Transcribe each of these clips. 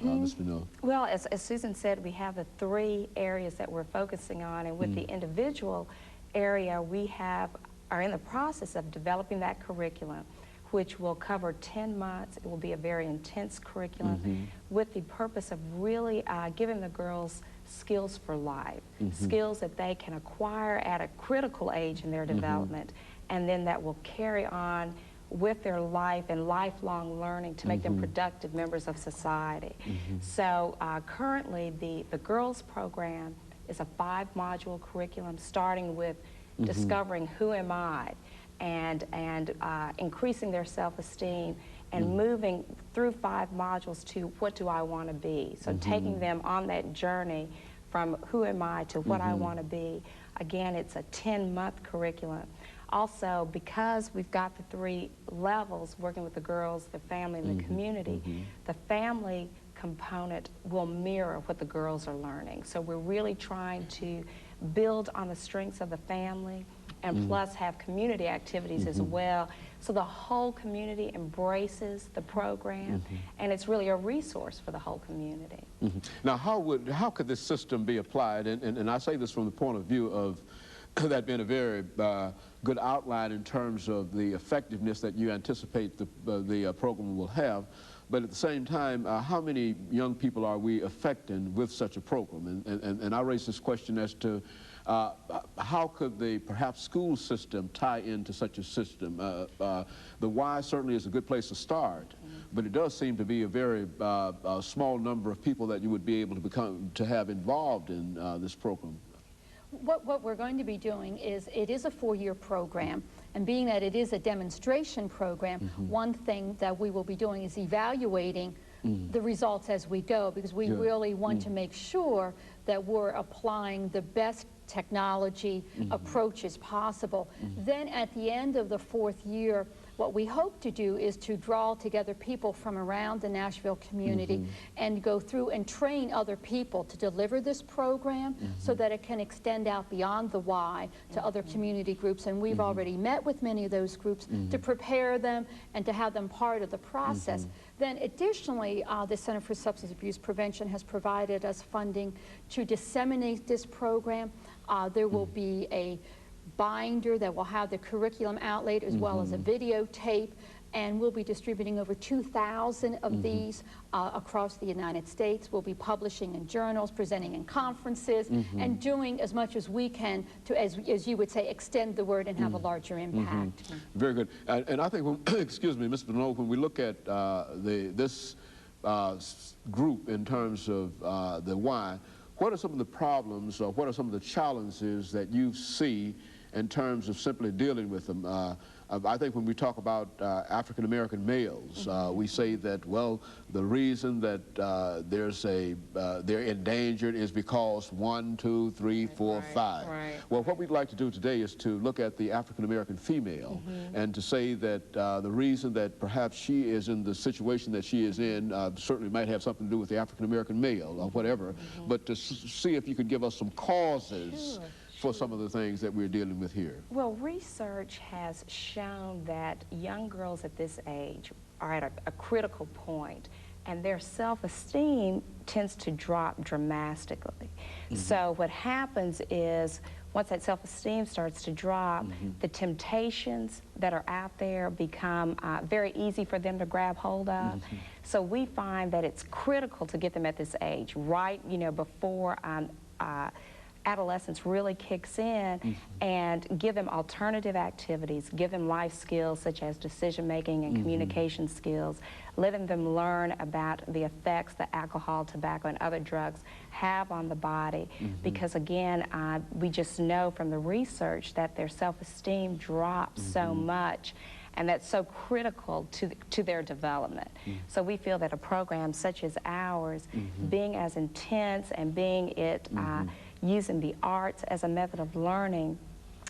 Ms. AVienneau? Well, as Susan said, we have the 3 areas that we're focusing on, and with the individual area, we are in the process of developing that curriculum, which will cover 10 months. It will be a very intense curriculum with the purpose of really giving the girls skills for life, skills that they can acquire at a critical age in their development, and then that will carry on with their life and lifelong learning to make them productive members of society. So currently the girls program is a 5-module curriculum starting with discovering who am I, and increasing their self-esteem, and moving through 5 modules to what do I want to be. So taking them on that journey from who am I to what I want to be. Again, it's a 10-month curriculum. Also, because we've got the 3 levels working with the girls, the family, and the community, the family component will mirror what the girls are learning. So we're really trying to build on the strengths of the family, and plus have community activities as well. So the whole community embraces the program, and it's really a resource for the whole community. Now, how could this system be applied? And I say this from the point of view of that being a very good outline in terms of the effectiveness that you anticipate the program will have. But at the same time, how many young people are we affecting with such a program? And I raise this question as to how could the perhaps school system tie into such a system? The Y certainly is a good place to start, but it does seem to be a very small number of people that you would be able to have involved in this program. What we're going to be doing is, it is a 4-year program, and being that it is a demonstration program, one thing that we will be doing is evaluating the results as we go, because we really want to make sure that we're applying the best technology approaches possible. Then at the end of the 4th year, what we hope to do is to draw together people from around the Nashville community and go through and train other people to deliver this program so that it can extend out beyond the Y to other community groups. And we've already met with many of those groups to prepare them and to have them part of the process. Then additionally, the Center for Substance Abuse Prevention has provided us funding to disseminate this program. There will be a binder that will have the curriculum outlaid as well as a videotape, and we'll be distributing over 2,000 of these across the United States. We'll be publishing in journals, presenting in conferences, and doing as much as we can to, as you would say, extend the word and have a larger impact. Very good. And I think, when, excuse me, Ms. AVienneau, when we look at this group in terms of the Y, what are some of the problems, or what are some of the challenges that you see in terms of simply dealing with them? I think when we talk about African-American males, we say that, well, the reason that they're endangered is because 1, 2, 3, 4, 5. Well, what we'd like to do today is to look at the African-American female and to say that the reason that perhaps she is in the situation that she is in certainly might have something to do with the African-American male or whatever, but to see if you could give us some causes for some of the things that we're dealing with here. Well, research has shown that young girls at this age are at a critical point, and their self-esteem tends to drop dramatically. So what happens is, once that self-esteem starts to drop, the temptations that are out there become very easy for them to grab hold of. So we find that it's critical to get them at this age, right, before adolescence really kicks in, and give them alternative activities, give them life skills such as decision-making and communication skills, letting them learn about the effects that alcohol, tobacco, and other drugs have on the body, because again, we just know from the research that their self-esteem drops so much, and that's so critical to their development. So we feel that a program such as ours, being as intense and being it using the arts as a method of learning,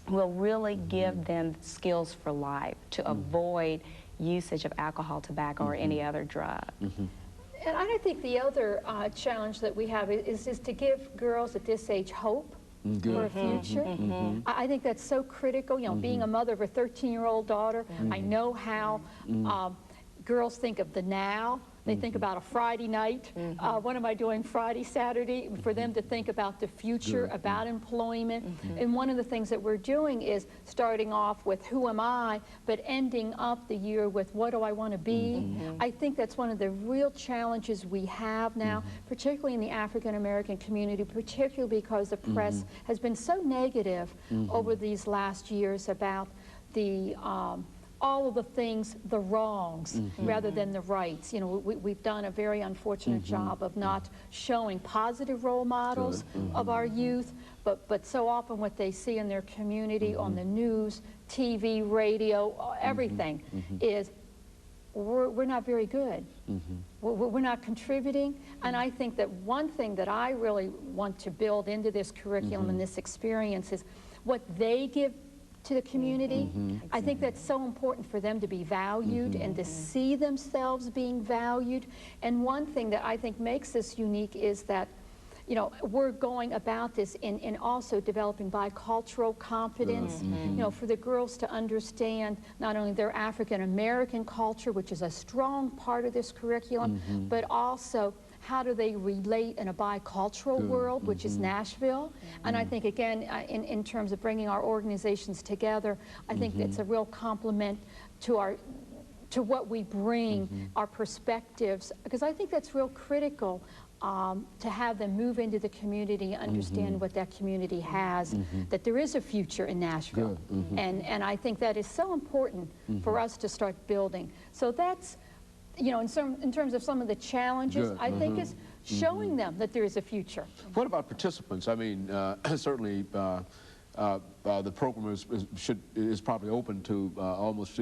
will really give them skills for life to avoid usage of alcohol, tobacco, or any other drug. And I think the other challenge that we have is to give girls at this age hope for a future. I think that's so critical. Being a mother of a 13-year-old daughter, I know how girls think of the now They think about a Friday night. What am I doing Friday, Saturday? For them to think about the future, about employment. And one of the things that we're doing is starting off with who am I, but ending up the year with what do I want to be. I think that's one of the real challenges we have now, particularly in the African American community, particularly because the press has been so negative over these last years about the all of the things, the wrongs, rather than the rights. You know, we've done a very unfortunate job of not showing positive role models of our youth, but so often what they see in their community, on the news, TV, radio, everything, is we're not very good. We're not contributing. And I think that one thing that I really want to build into this curriculum and this experience is what they give to the community. I think that's so important for them to be valued and to see themselves being valued. And one thing that I think makes this unique is that, you know, we're going about this in also developing bicultural competence, you know, for the girls to understand not only their African American culture, which is a strong part of this curriculum, but also how do they relate in a bicultural world, which is Nashville. And I think, again, in terms of bringing our organizations together, I think it's a real compliment to what we bring, our perspectives, because I think that's real critical to have them move into the community, understand what that community has, that there is a future in Nashville. And I think that is so important for us to start building. So that's, you know, in terms of some of the challenges, I think is showing them that there is a future. What about participants? I mean, certainly the program is probably open to almost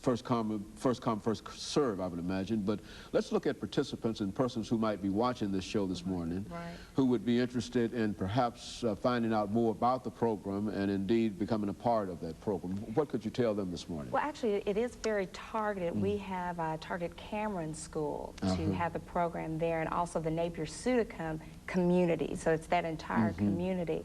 first come, first serve, I would imagine. But let's look at participants and persons who might be watching this show this morning, who would be interested in perhaps finding out more about the program and indeed becoming a part of that program. What could you tell them this morning? Well, actually, it is very targeted. We have targeted Cameron School to have the program there, and also the Napier-Suticum community. So it's that entire community.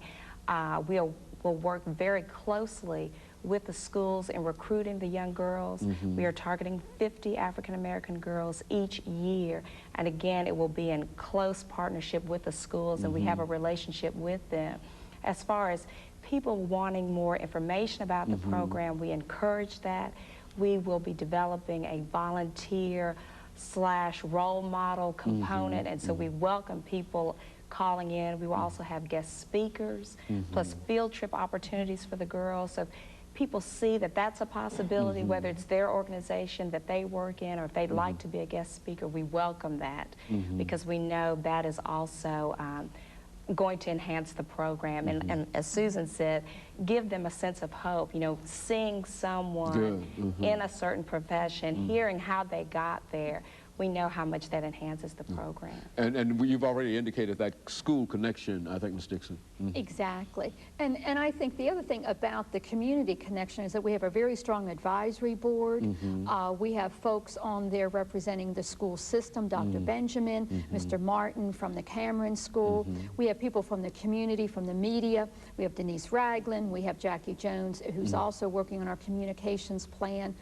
We'll work very closely with the schools in recruiting the young girls. We are targeting 50 African-American girls each year. And again, it will be in close partnership with the schools, and we have a relationship with them. As far as people wanting more information about the program, we encourage that. We will be developing a volunteer/role model component, and so we welcome people calling in. We will also have guest speakers, plus field trip opportunities for the girls. So people see that that's a possibility, whether it's their organization that they work in or if they'd like to be a guest speaker, we welcome that because we know that is also going to enhance the program. And as Susan said, give them a sense of hope. You know, seeing someone in a certain profession, hearing how they got there, we know how much that enhances the program. And you've already indicated that school connection, I think, Ms. Dixon. Exactly. And I think the other thing about the community connection is that we have a very strong advisory board. We have folks on there representing the school system, Dr. Benjamin, Mr. Martin from the Cameron School. We have people from the community, from the media. We have Denise Ragland. We have Jackie Jones, who's also working on our communications plan.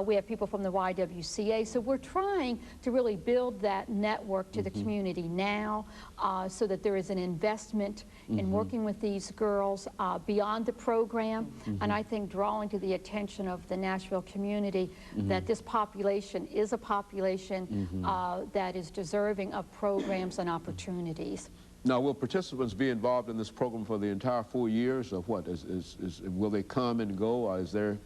We have people from the YWCA. So we're trying to really build that network to the community now so that there is an investment in working with these girls beyond the program, and I think drawing to the attention of the Nashville community that this population is a population that is deserving of programs and opportunities. Now, will participants be involved in this program for the entire 4 years, or what? Will they come and go, or is there,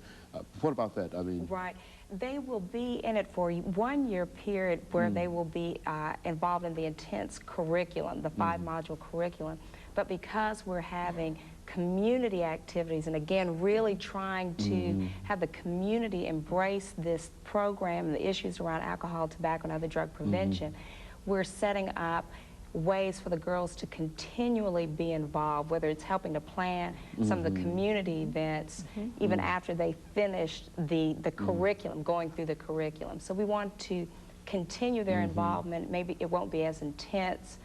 what about that? I mean, right. They will be in it for a 1-year period where they will be involved in the intense curriculum, the 5-module curriculum. But because we're having community activities, and again, really trying to have the community embrace this program, the issues around alcohol, tobacco, and other drug prevention, we're setting up ways for the girls to continually be involved, whether it's helping to plan some of the community events, even after they finished the curriculum, going through the curriculum. So we want to continue their involvement. Maybe it won't be as intense